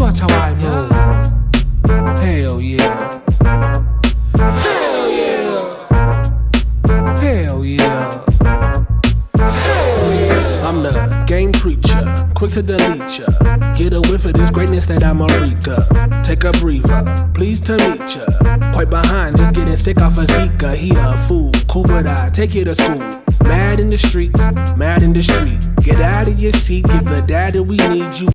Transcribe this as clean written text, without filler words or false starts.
watch how I move. Hell yeah. Hell yeah. Hell yeah. Hell yeah. I'm the game preacher, quick to delete ya. Get a whiff of this greatness that I'm a reek of. Take a breather, pleased to meet ya. Quite behind, just getting sick off a Zika. He a fool, cool but I take you to school. Mad in the streets, mad in the street. Get out of your seat, give the data we need you.